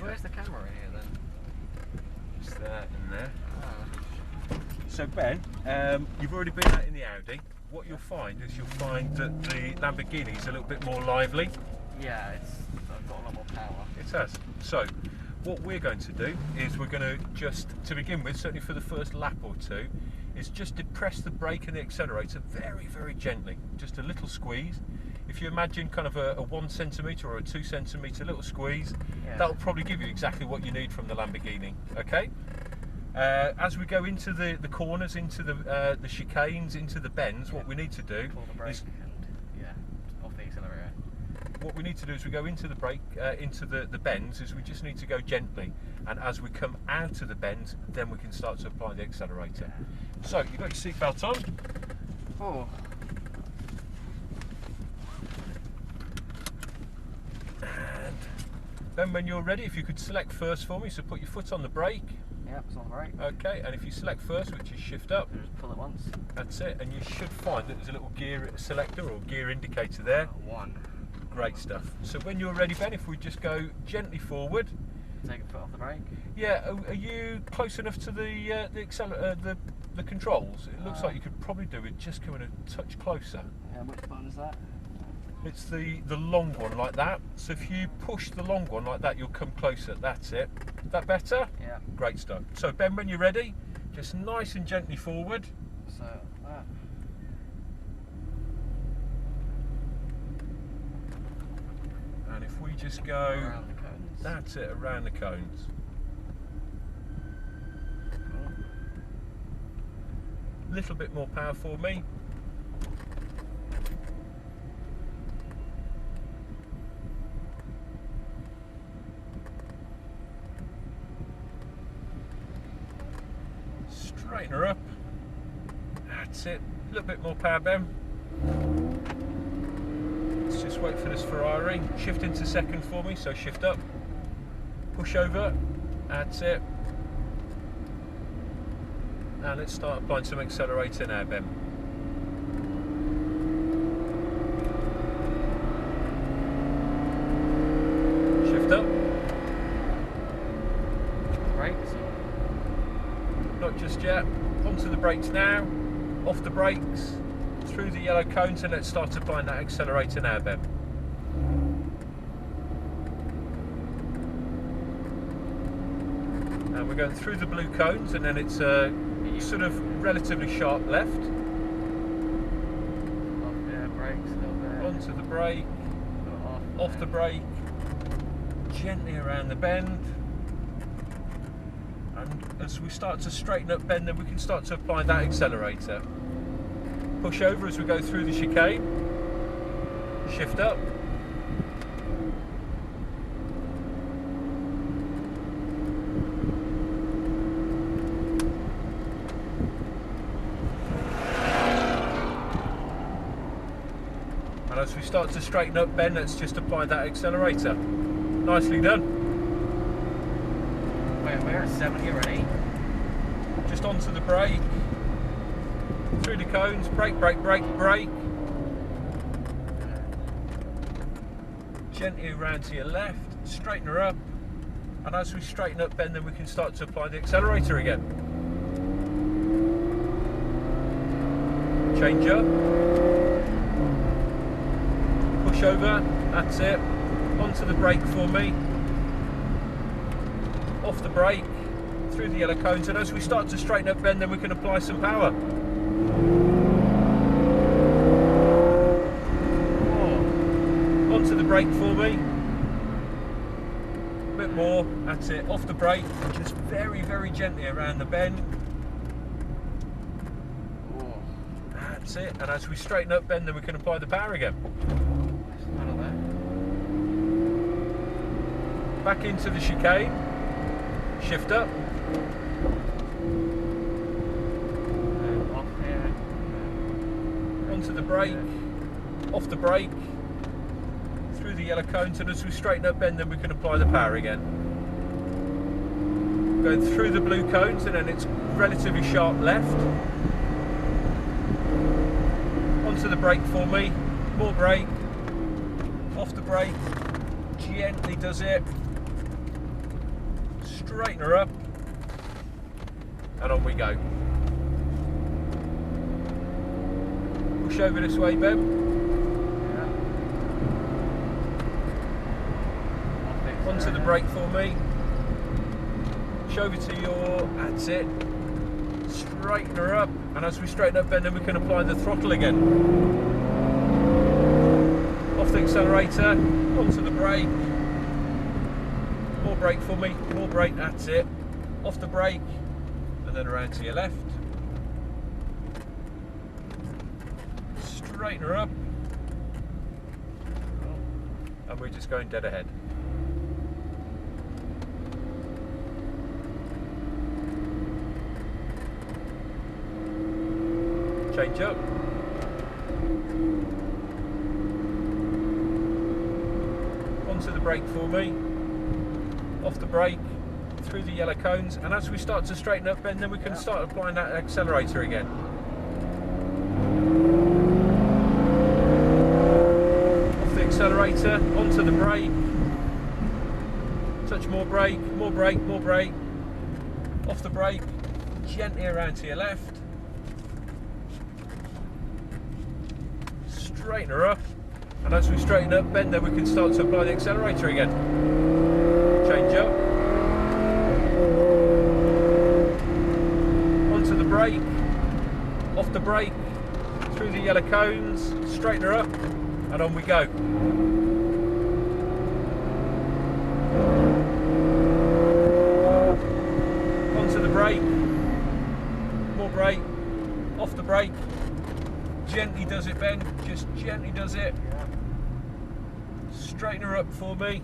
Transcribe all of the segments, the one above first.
So where's the camera in here then? Just there and there. Oh. So Ben, you've already been out in the Audi. What you'll find is you'll find that the Lamborghini is a little bit more lively. Yeah, I've got a lot more power. It has. So what we're going to do is we're going to just, to begin with, certainly for the first lap or two, is just depress the brake and the accelerator very, very gently. Just a little squeeze. If you imagine kind of a 1 centimetre or a 2 centimetre little squeeze, Yeah. that'll probably give you exactly what you need from the Lamborghini. Okay. As we go into the corners, into the chicanes, into the bends, what we need to do Pull the brake is off the accelerator. what we need to do is we go into the brake, into the bends, is we just need to go gently, and as we come out of the bends, then we can start to apply the accelerator. So you've got your seatbelt on. Oh. And then when you're ready, if you could select first for me, so put your foot on the brake. Yep, it's on the brake. Okay, and if you select first, which is shift up, Just pull it once. that's it, and you should find that there's a little gear selector or gear indicator there. One. Great stuff. So when you're ready, Ben, if we just go gently forward. Take a foot off the brake. Yeah, are you close enough to the controls? It looks like you could probably do it just coming a touch closer. Yeah, which button is that? It's the long one like that. So if you push the long one like that, you'll come closer. That's it. Is that better? Yeah. Great stuff. So Ben, when you're ready, just nice and gently forward. So that. And if we just go Around the cones. that's it, around the cones. Little bit more power for me. Straighten her up. That's it. A little bit more power, Ben. Let's just wait for this Ferrari. Shift into second for me, so shift up. Push over. That's it. And let's start applying some accelerator now, Ben. Shift up. Brakes. Not just yet. Onto the brakes now. Off the brakes. Through the yellow cones, and let's start applying that accelerator now, Ben. And we're going through the blue cones, and then it's sort of relatively sharp left. Off the brakes a little bit. Onto the brake. Off the brake. Gently around the bend. And as we start to straighten up bend, then we can start to apply that accelerator. Push over as we go through the chicane. Shift up. And as we start to straighten up bend, let's just apply that accelerator. Nicely done. Wait, we're at 70 already. Just onto the brake. Through the cones, brake, brake, brake, brake. Gently around to your left, straighten her up. And as we straighten up bend, then we can start to apply the accelerator again. Change up. Push over, that's it. Onto the brake for me. Off the brake, through the yellow cones. And as we start to straighten up bend, then we can apply some power. Onto the brake for me. A bit more, that's it. Off the brake, just very, very gently around the bend. That's it. And as we straighten up bend, then we can apply the power again. Back into the chicane. Shift up. Off here. Onto the brake. Off the brake. Through the yellow cones, and as we straighten up bend, then we can apply the power again. Going through the blue cones, and then it's relatively sharp left. Onto the brake for me. More brake. Off the brake. Gently does it. straighten her up, and on we go. Push over this way, Ben. Yeah. Onto the brake for me. Push over to your, that's it. Straighten her up, and as we straighten up, Ben, then we can apply the throttle again. Off the accelerator, onto the brake. More brake for me, more brake, that's it. Off the brake, and then around to your left. Straighten her up. And we're just going dead ahead. Change up. Onto the brake for me. Off the brake, through the yellow cones, and as we start to straighten up, Ben, then we can start applying that accelerator again. Off the accelerator, onto the brake. Touch more brake, more brake, more brake. Off the brake, gently around to your left. Straighten her up, and as we straighten up, Ben, then we can start to apply the accelerator again. Change up. Onto the brake, off the brake, through the yellow cones, straighten her up, and on we go. Onto the brake, more brake, off the brake. Gently does it, Ben, just gently does it. Straighten her up for me.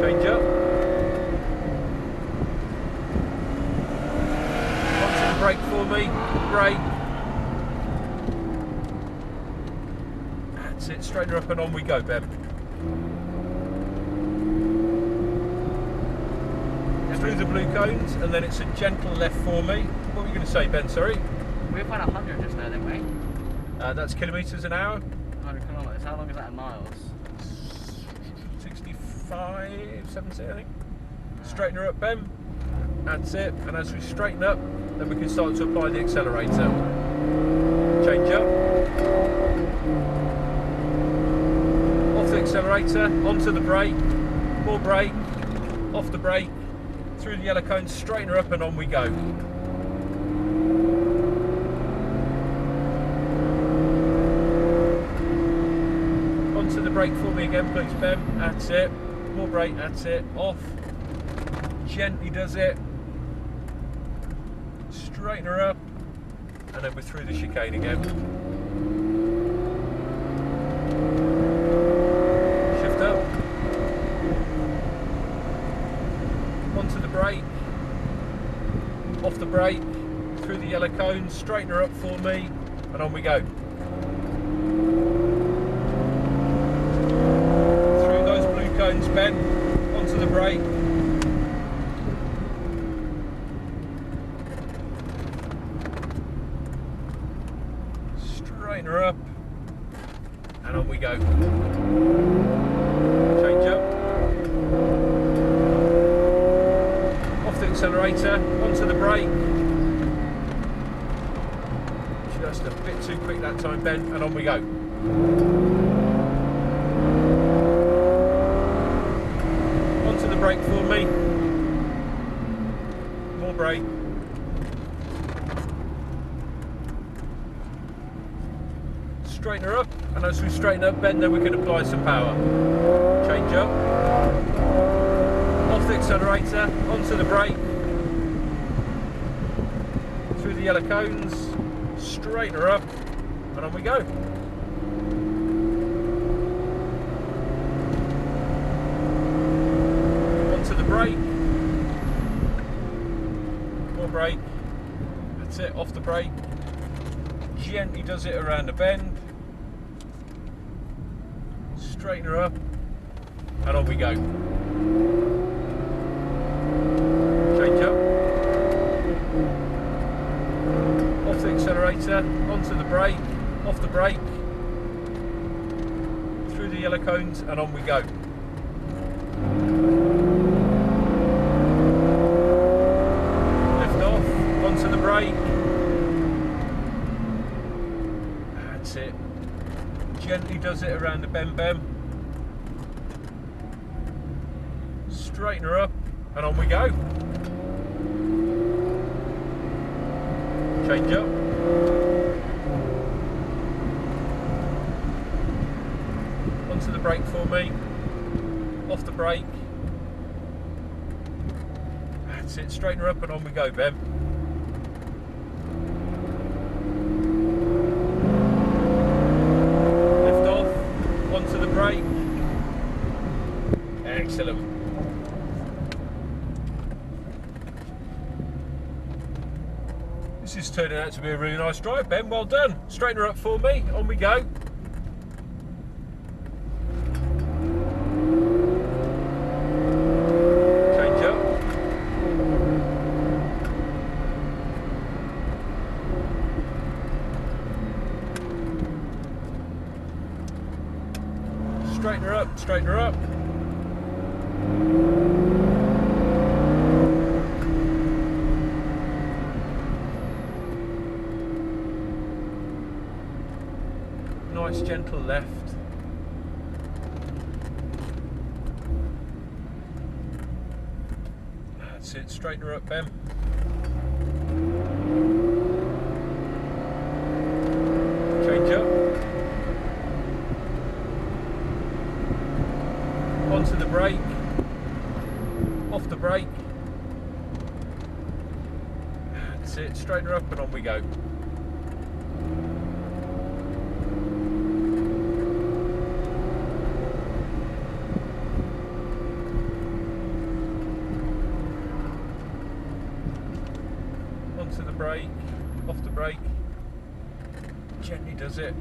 Change up. Onto the brake for me, brake. That's it, straighten her up and on we go, Ben. Through the blue cones, and then it's a gentle left for me. What were you going to say, Ben? Sorry? We were 100 just now, didn't we? That's kilometres an hour. 100 kilometres. How long is that in miles? 65, 70, I think. Straighten her up, Ben. That's it. And as we straighten up, then we can start to apply the accelerator. Change up. Off the accelerator, onto the brake. More brake. Off the brake. Through the yellow cones, straighten her up, and on we go. Onto the brake for me again, please, Ben. That's it. More brake, that's it. Off. Gently does it. Straighten her up, and then we're through the chicane again. Shift up. Onto the brake, off the brake, through the yellow cones, straighten her up for me, and on we go. Through those blue cones, Ben, onto the brake. Straighten her up, and on we go. Change up. Accelerator, onto the brake. Just a bit too quick that time, Ben, and on we go. Onto the brake for me. More brake. Straighten her up, and as we straighten up, Ben, then we can apply some power. Change up. Off the accelerator, onto the brake. Through the yellow cones, straighten her up, and on we go. Onto the brake. More brake. That's it, off the brake. Gently does it around the bend. Straighten her up, and on we go. Change up. Off the accelerator, onto the brake, off the brake, through the the yellow cones, and on we go. Lift off, onto the brake. That's it. Gently does it around the bem. Straighten her up, and on we go. Change up. Onto the brake for me. Off the brake. That's it. Straighten her up, and on we go, Bem. Lift off. Onto the brake. Excellent. This is turning out to be a really nice drive, Ben. Well done. Straighten her up for me. On we go. Change up. Straighten her up. Straighten her up. Nice gentle left. That's it, straighten her up, Ben. Change up. Onto the brake. Off the brake. That's it, straighten her up, and on we go. Onto the brake, off the brake, gently does it.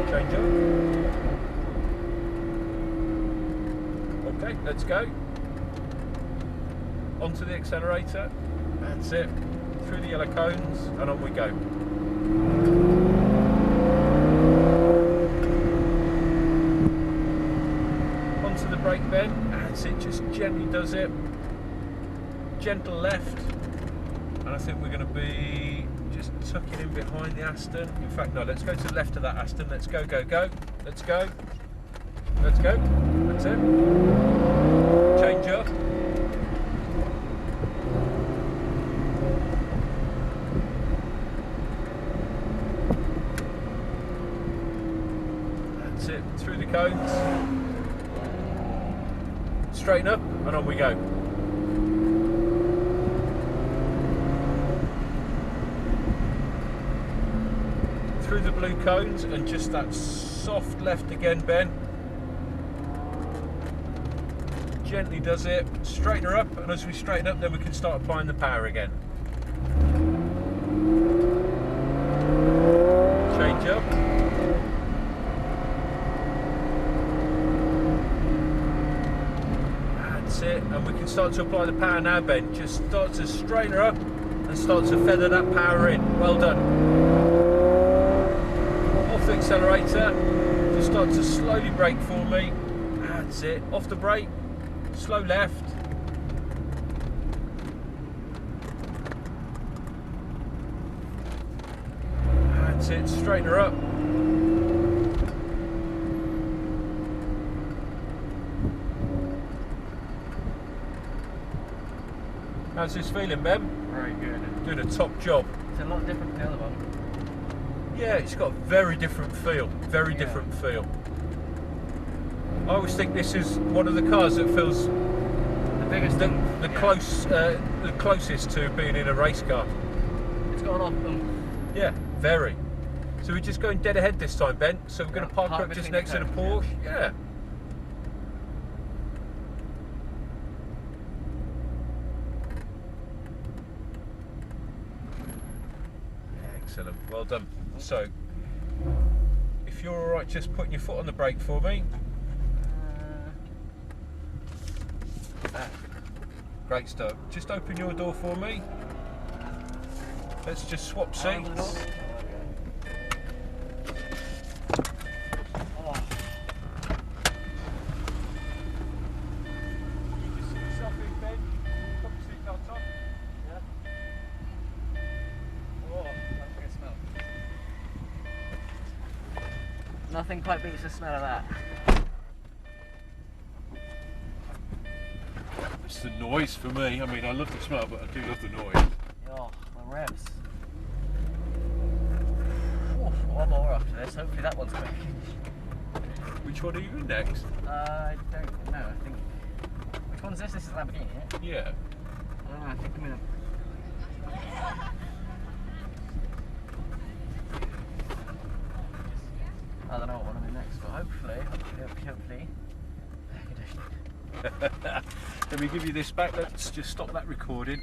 Change up. Okay, let's go. Onto the accelerator, that's it. Through the yellow cones, and on we go. Onto the brake bend, that's it, just gently does it. Gentle left, and I think we're going to be just tucking in behind the Aston. In fact, no, let's go to the left of that Aston. Let's go, go, go. Let's go. Let's go. That's it. Change up. That's it. Through the cones. Straighten up, and on we go. Through the blue cones, and just that soft left again, Ben. Gently does it. Straighten her up, and as we straighten up, then we can start applying the power again. Change up. That's it, and we can start to apply the power now, Ben. Just start to straighten her up and start to feather that power in. Well done. Off the accelerator, just start to slowly brake for me. That's it. Off the brake, slow left. That's it. Straighten her up. How's this feeling, Ben? Very good. Doing a top job. It's a lot different from the other one. Yeah, it's got a very different feel. Very different feel. I always think this is one of the cars that feels The biggest thing. the closest to being in a race car. It's got a lot of Yeah, very. So we're just going dead ahead this time, Ben. So we're going to park up just between next to the cones, Porsche. Yeah. Excellent. Well done. So, if you're all right, just putting your foot on the brake for me. that. Great stuff. Just open your door for me. Let's just swap seats. Oh, You can sit yourself in bed. Put your seatbelt on. yeah. Oh, that's a good smell. Nothing quite beats the smell of that. It's the noise for me. I mean, I love the smell, but I do love the noise. Oh, the revs. Oh, one more after this. Hopefully that one's quick. Which one are you in next? I don't know. I think. Which one's this? This is Lamborghini, isn't it? Yeah. I don't know. I think I'm gonna. I don't know what one I'm in next, but hopefully. Let me give you this back. Let's just stop that recording.